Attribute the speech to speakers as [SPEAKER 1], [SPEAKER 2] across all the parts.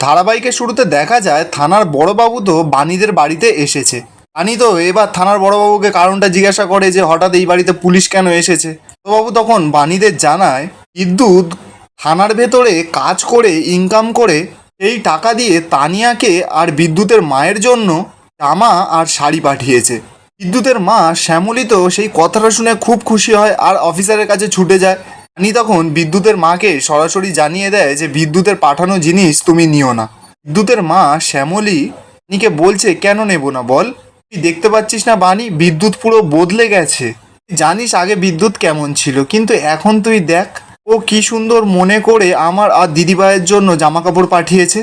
[SPEAKER 1] ধারাবাহিকের শুরুতে দেখা যায় থানার বড়বাবু তো বাণীদের বাড়িতে এসেছে। বাণী তো এবার থানার বড়বাবুকে কারণটা জিজ্ঞাসা করে যে হঠাৎ এই বাড়িতে পুলিশ কেন এসেছে। বড়বাবু তখন বাণীদের জানায় বিদ্যুৎ থানার ভেতরে কাজ করে ইনকাম করে এই টাকা দিয়ে তানিয়াকে আর বিদ্যুতের মায়ের জন্য জামা আর শাড়ি পাঠিয়েছে। বিদ্যুতের মা শ্যামলী তো সেই কথাটা শুনে খুব খুশি হয় আর অফিসারের কাছে ছুটে যায়। বাণী তখন বিদ্যুতের মাকে সরাসরি জানিয়ে দেয় যে বিদ্যুতের পাঠানো জিনিস তুমি নিও না। বিদ্যুতের মা শ্যামলী বাণীকে বলছে কেন নেব না বল, তুই দেখতে পাচ্ছিস না বাণী বিদ্যুৎ পুরো বদলে গেছে। তুই জানিস আগে বিদ্যুৎ কেমন ছিল, কিন্তু এখন তুই দেখ ও কি সুন্দর মনে করে আমার আর দিদিভাইয়ের জন্য জামা কাপড় পাঠিয়েছে।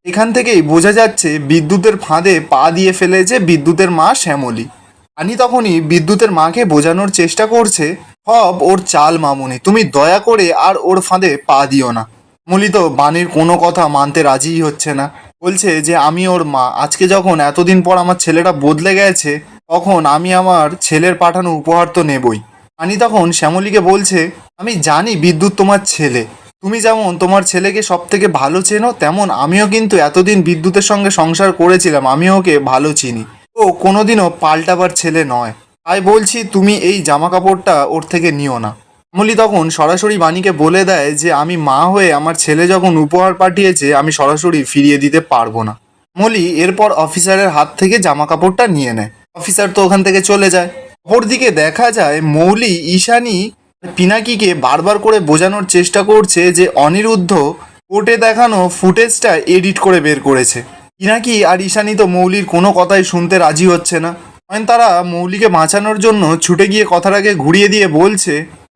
[SPEAKER 1] এখান থেকেই বোঝা যাচ্ছে বিদ্যুতের ফাঁদে পা দিয়ে ফেলেছে বিদ্যুতের মা শ্যামলী। বাণী তখনই বিদ্যুতের মাকে বোঝানোর চেষ্টা করছে সব ওর চাল মামুনি, তুমি দয়া করে আর ওর ফাঁদে পা দিও না। শ্যামলী তো বাণীর কোনো কথা মানতে রাজিই হচ্ছে না, বলছে যে আমি ওর মা, আজকে যখন এতদিন পর আমার ছেলেটা বদলে গেছে তখন আমি আমার ছেলের পাঠানো উপহার তো নেবই। বাণী তখন শ্যামলীকে বলছে আমি জানি বিদ্যুৎ তোমার ছেলে, তুমি যেমন তোমার ছেলেকে সব থেকে ভালো চেনো তেমন আমিও কিন্তু এতদিন বিদ্যুতের সঙ্গে সংসার করেছিলাম, আমিও ওকে ভালো চিনি। ও কোনোদিনও পাল্টাবার ছেলে নয়, তাই বলছি তুমি এই জামা কাপড়টা ওর থেকে নিও না। শ্যামলী তখন সরাসরি বাণীকে বলে দেয় যে আমি মা হয়ে আমার ছেলে যখন উপহার পাঠিয়েছে আমি সরাসরি ফিরিয়ে দিতে পারবো না। শ্যামলী এরপর অফিসারের হাত থেকে জামা কাপড়টা নিয়ে নেয়। অফিসার তো ওখান থেকে চলে যায়। অপরদিকে দেখা যায় মৌলি ঈশানী পিনাকিকে বারবার করে বোঝানোর চেষ্টা করছে যে অনিরুদ্ধ কোর্টে দেখানো ফুটেজটা এডিট করে বের করেছে। পিনাকি আর ঈশানী তো মৌলির কোনো কথাই শুনতে রাজি হচ্ছে না। তারা মৌলিকে বাঁচানোর জন্য ছুটে গিয়ে কথাটাকে ঘুরিয়ে দিয়ে বলছে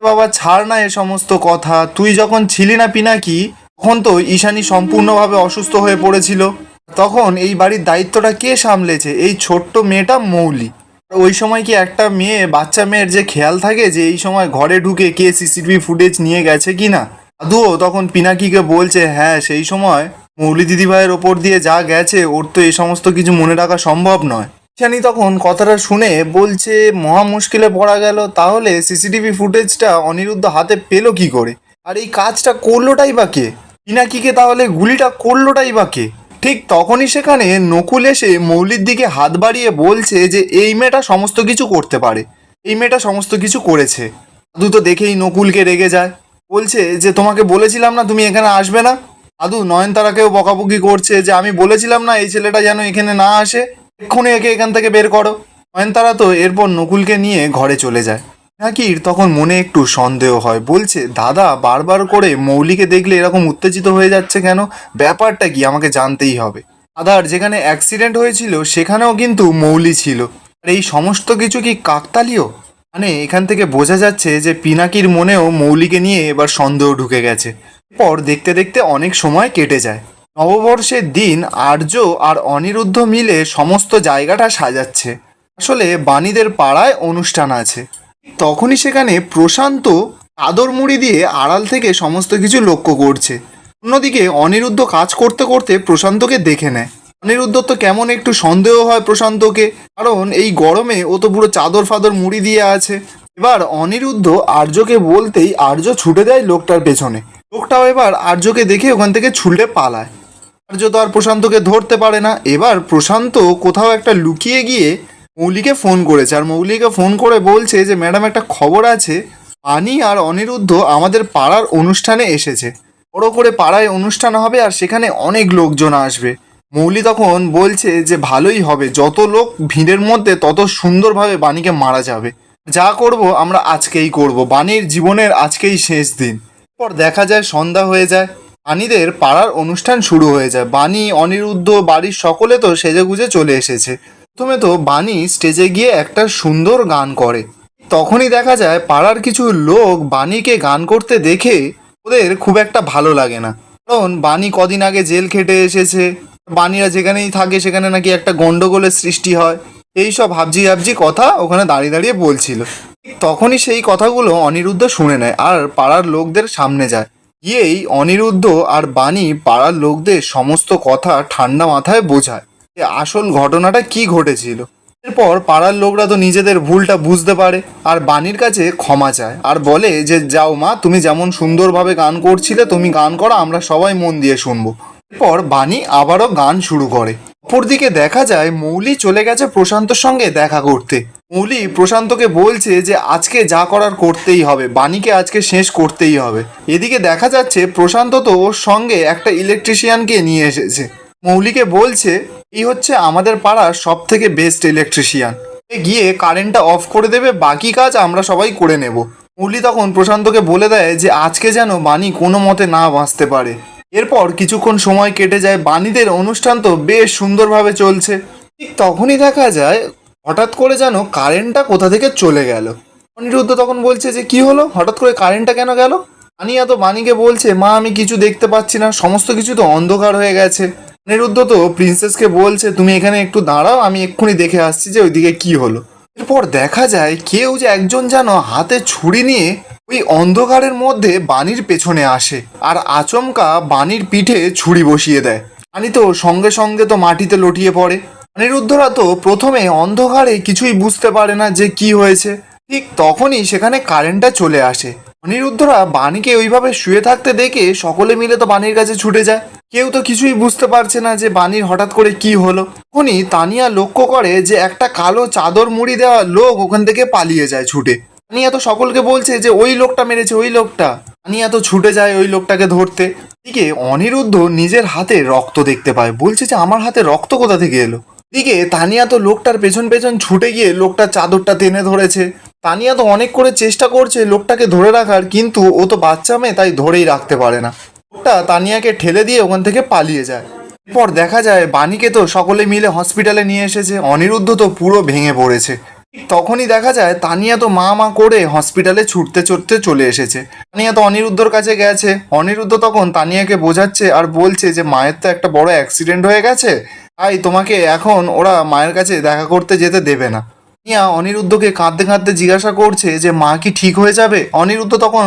[SPEAKER 1] বাবা ছাড় না এ সমস্ত কথা, তুই যখন ছিলি না পিনাকি তখন তো ঈশানী সম্পূর্ণভাবে অসুস্থ হয়ে পড়েছিল, তখন এই বাড়ির দায়িত্বটা কে সামলেছে, এই ছোট্ট মেয়েটা মৌলি। ওই সময় কি একটা মেয়ে বাচ্চা মেয়ের যে খেয়াল থাকে যে এই সময় ঘরে ঢুকে কে সিসিটিভি ফুটেজ নিয়ে গেছে কি না। দাদুও তখন পিনাকিকে বলছে হ্যাঁ সেই সময় মৌলি দিদিভাইয়ের ওপর দিয়ে যা গেছে ওর তো এই সমস্ত কিছু মনে রাখা সম্ভব নয়। ঈশানী তখন কথাটা শুনে বলছে মহা মুশকিলে পড়া গেল, তাহলে সিসিটিভি ফুটেজটা অনিরুদ্ধ হাতে পেলো কি করে, আর এই কাজটা করলোটাই বা কে, পিনাকিকে তাহলে গুলিটা করলোটাই বা কে। ঠিক তখনই সেখানে নকুল এসে মৌলির দিকে হাত বাড়িয়ে বলছে যে এই মেয়েটা সমস্ত কিছু করতে পারে, এই মেয়েটা সমস্ত কিছু করেছে। দাদু তো দেখেই নকুলকে রেগে যায়, বলছে যে তোমাকে বলেছিলাম না তুমি এখানে আসবে না। দাদু নয়নতারাকেও বকাবকি করছে যে আমি বলেছিলাম না এই ছেলেটা যেন এখানে না আসে, এক্ষুনি একে এখান থেকে বের করো। নয়নতারা তো এরপর নকুলকে নিয়ে ঘরে চলে যায়। নাকির তখন মনে একটু সন্দেহ হয়, বলছে দাদা বারবার করে মৌলিকে দেখলে এরকম উত্তেজিত হয়ে যাচ্ছে কেন, ব্যাপারটা কি আমাকে জানতেই হবে। দাদার যেখানে অ্যাক্সিডেন্ট হয়েছিল সেখানেও কিন্তু মৌলি ছিল, আর এই সমস্ত কিছু কি কাকতালীয়। মানে এখান থেকে বোঝা যাচ্ছে যে পিনাকির মনেও মৌলিকে নিয়ে এবার সন্দেহ ঢুকে গেছে। এরপর দেখতে দেখতে অনেক সময় কেটে যায়। নববর্ষের দিন আর্য আর অনিরুদ্ধ মিলে সমস্ত জায়গাটা সাজাচ্ছে। আসলে বাণীদের পাড়ায় অনুষ্ঠান আছে। তখনই সেখানে প্রশান্ত চাদর মুড়ি দিয়ে আড়াল থেকে সমস্ত কিছু লক্ষ্য করছে। অন্যদিকে অনিরুদ্ধ কাজ করতে করতে প্রশান্তকে দেখে নেয়। অনিরুদ্ধ তো কেমন একটু সন্দেহ হয় প্রশান্তকে, কারণ এই গরমে ও তো পুরো চাদর ফাদর মুড়ি দিয়ে আছে। এবার অনিরুদ্ধ আর্যকে বলতেই আর্য ছুটে দেয় লোকটার পেছনে। লোকটাও এবার আর্যকে দেখে ওখান থেকে ছুটে পালায়। আর্য তো আর প্রশান্তকে ধরতে পারে না। এবার প্রশান্ত কোথাও একটা লুকিয়ে গিয়ে মৌলিকে ফোন করেছে, আর মৌলিকে ফোন করে বলছে যে ম্যাডাম একটা খবর আছে, আনি আর অনিরুদ্ধ আমাদের পাড়ার অনুষ্ঠানে এসেছে, বড় করে পাড়ায় অনুষ্ঠান হবে আর সেখানে অনেক লোকজন আসবে। মৌলি তখন বলছে যে ভালোই হবে, যত লোক ভিড়ের মধ্যে তত সুন্দরভাবে বাণীকে মারা যাবে, যা করব আমরা আজকেই করব, বাণীর জীবনের আজকেই শেষ দিন। পর দেখা যায় সন্ধ্যা হয়ে যায়, বাণীদের পাড়ার অনুষ্ঠান শুরু হয়ে যায়। বাণী অনিরুদ্ধ বাড়ির সকলে তো সেজেগুজে চলে এসেছে। প্রথমে তো বাণী স্টেজে গিয়ে একটা সুন্দর গান করে, তখনই দেখা যায় পাড়ার কিছু লোক বাণীকে গান করতে দেখে ওদের খুব একটা ভালো লাগে না, কারণ বাণী কদিন আগে জেল খেটে এসেছে, বাণীরা যেখানেই থাকে সেখানে নাকি একটা গন্ডগোলের সৃষ্টি হয়, এই সব হাবজি হাবজি কথা ওখানে দাঁড়িয়ে দাঁড়িয়ে বলছিল। ঠিক তখনই সেই কথাগুলো অনিরুদ্ধ শুনে নেয় আর পাড়ার লোকদের সামনে যায়। গিয়েই অনিরুদ্ধ আর বাণী পাড়ার লোকদের সমস্ত কথা ঠান্ডা মাথায় বোঝায় যে আসল ঘটনাটা কি ঘটেছিল। এরপর পাড়ার লোকরা তো নিজেদের ভুলটা বুঝতে পারে আর বাণীর কাছে ক্ষমা চায় আর বলে যে যাও মা, তুমি যেমন সুন্দরভাবে গান করছিলে তুমি গান করো, আমরা সবাই মন দিয়ে শুনবো। এরপর বাণী আবারও গান শুরু করে। অপরদিকে দেখা যায় মৌলি চলে গেছে প্রশান্তর সঙ্গে দেখা করতে। মৌলি প্রশান্তকে বলছে যে আজকে যা করার করতেই হবে, বাণীকে আজকে শেষ করতেই হবে। এদিকে দেখা যাচ্ছে প্রশান্ত তো ওর সঙ্গে একটা ইলেকট্রিশিয়ানকে নিয়ে এসেছে। মৌলিকে বলছে এই হচ্ছে আমাদের পাড়ার সব থেকে বেস্ট ইলেকট্রিশিয়ান, গিয়ে কারেন্টটা অফ করে দেবে, বাকি কাজ আমরা সবাই করে নেব। মৌলি তখন প্রশান্তকে বলে দেয় যে আজকে যেন বাণী কোনো মতে না বাঁচতে পারে। এরপর কিছুক্ষণ সময় কেটে যায়, বাণীদের অনুষ্ঠান তো বেশ সুন্দরভাবে চলছে। ঠিক তখনই দেখা যায় হঠাৎ করে যেন কারেন্টটা কোথা থেকে চলে গেল। অনিরুদ্ধ তখন বলছে যে কি হলো, হঠাৎ করে কারেন্টটা কেন গেল? আনিয়া তো বাণীকে বলছে মা আমি কিছু দেখতে পাচ্ছি না, সমস্ত কিছু তো অন্ধকার হয়ে গেছে। অনিরুদ্ধ তো প্রিন্সেসকে বলছে তুমি এখানে একটু দাঁড়াও, আমি এক্ষুনি দেখে আসছি যে ওইদিকে কি হলো। এরপর দেখা যায় কেউ যে একজন যেন হাতে ছুরি নিয়ে ওই অন্ধকারের মধ্যে বাণীর পেছনে আসে আর আচমকা বাণীর পিঠে ছুরি বসিয়ে দেয়। বাণী তো সঙ্গে সঙ্গে তো মাটিতে লটিয়ে পড়ে। অনিরুদ্ধরা তো প্রথমে অন্ধকারে কিছুই বুঝতে পারে না যে কি হয়েছে। ঠিক তখনই সেখানে কারেন্টটা চলে আসে। অনিরুদ্ধরা বাণীকে ওইভাবে শুয়ে থাকতে দেখে সকলে মিলে তো বাণীর কাছে ছুটে যায়। কেউ তো কিছুই বুঝতে পারছে না যে বাণীর হঠাৎ করে কি হলো। তখনই তানিয়া লক্ষ্য করে যে একটা কালো চাদর মুড়ি দেওয়া লোক ওখান থেকে পালিয়ে যায় ছুটে। তানিয়া তো সকলকে বলছে যে ওই লোকটা মেরেছে, ওই লোকটা। তানিয়া তো ছুটে যায় ওই লোকটাকে ধরতে। দিকে অনিরুদ্ধ নিজের হাতে রক্ত দেখতে পায়, বলছে যে আমার হাতে রক্ত কোথা থেকে এলো। দিকে তানিয়া তো লোকটার পেছন পেছন ছুটে গিয়ে লোকটার চাদরটা টেনে ধরেছে। তানিয়া তো অনেক করে চেষ্টা করছে লোকটাকে ধরে রাখার, কিন্তু ও তো বাচ্চা মেয়ে, তাই ধরেই রাখতে পারে না। লোকটা তানিয়াকে ঠেলে দিয়ে ওখান থেকে পালিয়ে যায়। এরপর দেখা যায় বাণীকে তো সকলে মিলে হসপিটালে নিয়ে এসেছে। অনিরুদ্ধ তো পুরো ভেঙে পড়েছে। ঠিক তখনই দেখা যায় তানিয়া তো মা মা করে হসপিটালে ছুটতে ছুটতে চলে এসেছে। তানিয়া তো অনিরুদ্ধর কাছে গেছে। অনিরুদ্ধ তখন তানিয়াকে বোঝাচ্ছে আর বলছে যে মায়ের তো একটা বড় অ্যাক্সিডেন্ট হয়ে গেছে, তাই তোমাকে এখন ওরা মায়ের কাছে দেখা করতে যেতে দেবে না। তানিয়া অনিরুদ্ধকে কাঁদতে কাঁদতে জিজ্ঞাসা করছে যে মা কি ঠিক হয়ে যাবে? অনিরুদ্ধ তখন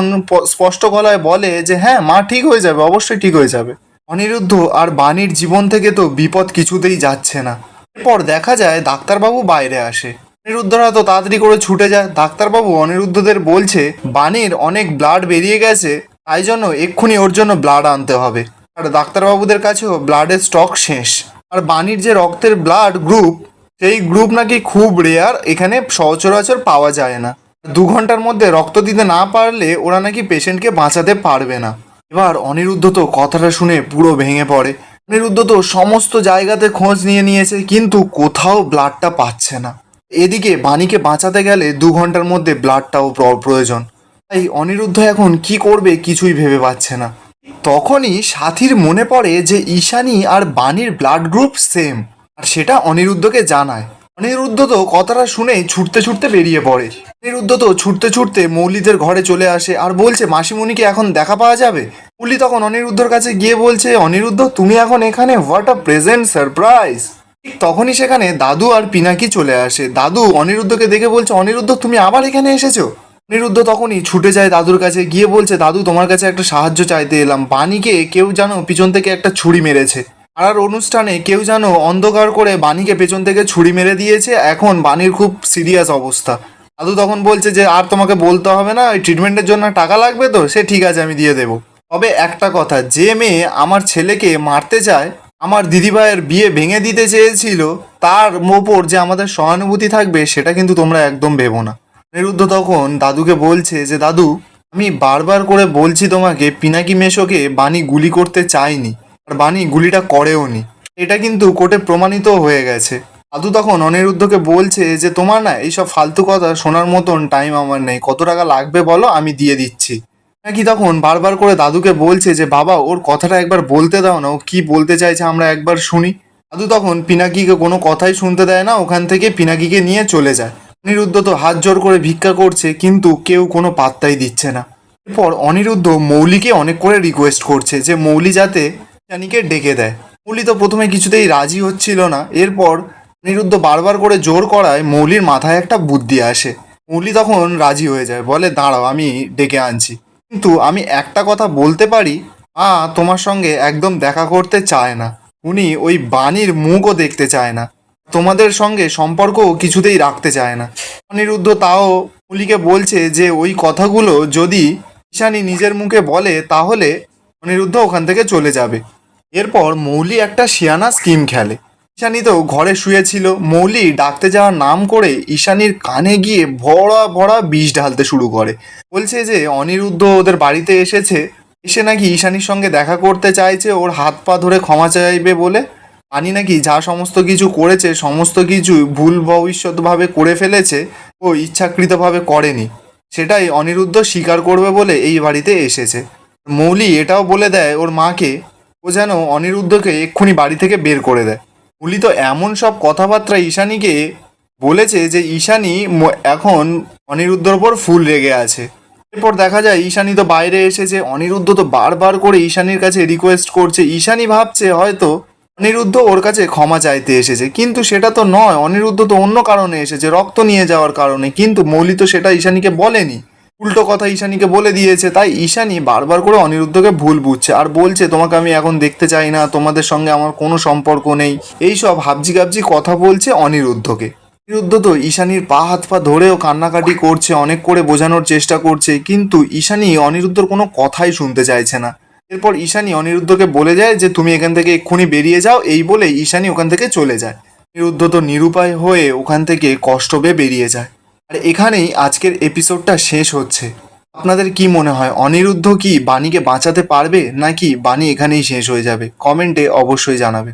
[SPEAKER 1] স্পষ্ট গলায় বলে যে হ্যাঁ মা ঠিক হয়ে যাবে, অবশ্যই ঠিক হয়ে যাবে। অনিরুদ্ধ আর বাণীর জীবন থেকে তো বিপদ কিছুতেই যাচ্ছে না। এরপর দেখা যায় ডাক্তারবাবু বাইরে আসে। অনিরুদ্ধরা তো তাড়াতাড়ি করে ছুটে যায়। ডাক্তারবাবু অনিরুদ্ধদের বলছে বাণীর অনেক ব্লাড বেরিয়ে গেছে, তাই জন্য এক্ষুনি ওর জন্য ব্লাড আনতে হবে। আর ডাক্তারবাবুদের কাছেও ব্লাডের স্টক শেষ। আর বাণীর যে রক্তের ব্লাড গ্রুপ, সেই গ্রুপ নাকি খুব রেয়ার, এখানে সচরাচর পাওয়া যায় না। 2 ঘন্টার মধ্যে রক্ত দিতে না পারলে ওরা নাকি পেশেন্টকে বাঁচাতে পারবে না। এবার অনিরুদ্ধ তো কথাটা শুনে পুরো ভেঙে পড়ে। অনিরুদ্ধ তো সমস্ত জায়গাতে খোঁজ নিয়ে নিয়েছে, কিন্তু কোথাও ব্লাডটা পাচ্ছে না। এদিকে বাণীকে বাঁচাতে গেলে 2 ঘন্টার মধ্যে ব্লাডটাও প্রয়োজন। তাই অনিরুদ্ধ এখন কি করবে কিছুই ভেবে পাচ্ছে না। তখনই সাথীর মনে পড়ে যে ঈশানী আর বাণীর ব্লাড গ্রুপ সেম, আর সেটা অনিরুদ্ধকে জানায়। অনিরুদ্ধ তো কথাটা শুনেই ছুটতে ছুটতে বেরিয়ে পড়ে। অনিরুদ্ধ তো ছুটতে ছুটতে মৌলিদের ঘরে চলে আসে আর বলছে মাসিমণিকে এখন দেখা পাওয়া যাবে। মৌলি তখন অনিরুদ্ধর কাছে গিয়ে বলছে অনিরুদ্ধ তুমি এখন এখানে, হোয়াট আ প্রেজেন্ট সারপ্রাইজ। ঠিক তখনই সেখানে দাদু আর পিনাকি চলে আসে। দাদু অনিরুদ্ধকে দেখে বলছে অনিরুদ্ধ তুমি আবার এখানে এসেছো। অনিরুদ্ধ তখনই ছুটে যায় দাদুর কাছে, গিয়ে বলছে দাদু তোমার কাছে একটা সাহায্য চাইতে এলাম। বাণীকে কেউ যেন পিছন থেকে একটা ছুরি মেরেছে, আর অনুষ্ঠানে কেউ যেন অন্ধকার করে বাণীকে পেছন থেকে ছুরি মেরে দিয়েছে, এখন বাণীর খুব সিরিয়াস অবস্থা। দাদু তখন বলছে যে আর তোমাকে বলতে হবে না, ওই ট্রিটমেন্টের জন্য টাকা লাগবে তো, সে ঠিক আছে আমি দিয়ে দেবো। তবে একটা কথা, যে মেয়ে আমার ছেলেকে মারতে চায়, আমার দিদিভাইয়ের বিয়ে ভেঙে দিতে চেয়েছিল, তার ওপর যে আমাদের সহানুভূতি থাকবে সেটা কিন্তু তোমরা একদম ভেবো না। অনিরুদ্ধ তখন দাদুকে বলছে যে দাদু আমি বারবার করে বলছি তোমাকে, পিনাকি মেশোকে বাণী গুলি করতে চায়নি, আর বাণী গুলিটা করেও নি, এটা কিন্তু কোর্টে প্রমাণিত হয়ে গেছে। দাদু তখন অনিরুদ্ধকে বলছে যে তোমার না এইসব ফালতু কথা শোনার মতন টাইম আমার নেই, কত টাকা লাগবে বলো আমি দিয়ে দিচ্ছি। নাকি তখন বারবার করে দাদুকে বলছে যে বাবা ওর কথাটা একবার বলতে দাও না, ও কি বলতে চাইছে আমরা একবার শুনি। দাদু তখন পিনাকিকে কোনো কথাই শুনতে দেয় না, ওখান থেকে পিনাকিকে নিয়ে চলে যায়। অনিরুদ্ধ তো হাত জোর করে ভিক্ষা করছে, কিন্তু কেউ কোনো পাত্তাই দিচ্ছে না। এরপর অনিরুদ্ধ মৌলিকে অনেক করে রিকোয়েস্ট করছে যে মৌলি যাতে জানিকে ডেকে দেয়। মৌলি তো প্রথমে কিছুতেই রাজি হচ্ছিল না। এরপর অনিরুদ্ধ বারবার করে জোর করায় মৌলির মাথায় একটা বুদ্ধি আসে। মৌলি তখন রাজি হয়ে যায়, বলে দাঁড়াও আমি ডেকে আনছি, কিন্তু আমি একটা কথা বলতে পারি, মা তোমার সঙ্গে একদম দেখা করতে চায় না, উনি ওই বাণীর মুখও দেখতে চায় না, তোমাদের সঙ্গে সম্পর্কও কিছুতেই রাখতে চায় না। অনিরুদ্ধ তাও মৌলিকে বলছে যে ওই কথাগুলো যদি ঈশানী নিজের মুখে বলে তাহলে অনিরুদ্ধ ওখান থেকে চলে যাবে। এরপর মৌলি একটা শিয়ানা স্কিম খেলে। ঈশানী তো ঘরে শুয়েছিল, মৌলি ডাকতে যাওয়ার নাম করে ঈশানীর কানে গিয়ে ভরা ভরা বিষ ঢালতে শুরু করে। বলছে যে অনিরুদ্ধ ওদের বাড়িতে এসেছে, এসে নাকি ঈশানীর সঙ্গে দেখা করতে চাইছে, ওর হাত পা ধরে ক্ষমা চাইবে বলে। বানি নাকি যা সমস্ত কিছু করেছে সমস্ত কিছু ভুল ভবিষ্যৎভাবে করে ফেলেছে, ও ইচ্ছাকৃতভাবে করেনি, সেটাই অনিরুদ্ধ স্বীকার করবে বলে এই বাড়িতে এসেছে। মৌলি এটাও বলে দেয় ওর মাকে ও যেন অনিরুদ্ধকে এক্ষুনি বাড়ি থেকে বের করে দেয়। মৌলি তো এমন সব কথাবার্তা ঈশানীকে বলেছে যে ঈশানী এখন অনিরুদ্ধর ওপর ফুল রেগে আছে। এরপর দেখা যায় ঈশানী তো বাইরে এসেছে, অনিরুদ্ধ তো বারবার করে ঈশানীর কাছে রিকোয়েস্ট করছে। ঈশানী ভাবছে হয়তো অনিরুদ্ধ ওর কাছে ক্ষমা চাইতে এসেছে, কিন্তু সেটা তো নয়, অনিরুদ্ধ তো অন্য কারণে এসেছে, রক্ত নিয়ে যাওয়ার কারণে। কিন্তু মৌলি তো সেটা ঈশানীকে বলেনি, উল্টো কথা ঈশানীকে বলে দিয়েছে। তাই ঈশানী বারবার করে অনিরুদ্ধকে ভুল বুঝছে আর বলছে তোমাকে আমি এখন দেখতে চাই না, তোমাদের সঙ্গে আমার কোনো সম্পর্ক নেই, এইসব হাবজি গাবজি কথা বলছে অনিরুদ্ধকে। অনিরুদ্ধ তো ঈশানীর পা হাত পা ধরেও কান্নাকাটি করছে, অনেক করে বোঝানোর চেষ্টা করছে, কিন্তু ঈশানী অনিরুদ্ধর কোনো কথাই শুনতে চাইছে না। এরপর ঈশানী অনিরুদ্ধকে বলে যায় যে তুমি এখান থেকে এক্ষুনি বেরিয়ে যাও, এই বলে ঈশানী ওখান থেকে চলে যায়। অনিরুদ্ধ তো নিরুপায় হয়ে ওখান থেকে কষ্ট পেয়ে বেরিয়ে যায়। আর এখানেই আজকের এপিসোডটা শেষ হচ্ছে। আপনাদের কি মনে হয় অনিরুদ্ধ কি বাণীকে বাঁচাতে পারবে, নাকি বাণী এখানেই শেষ হয়ে যাবে? কমেন্টে অবশ্যই জানাবে।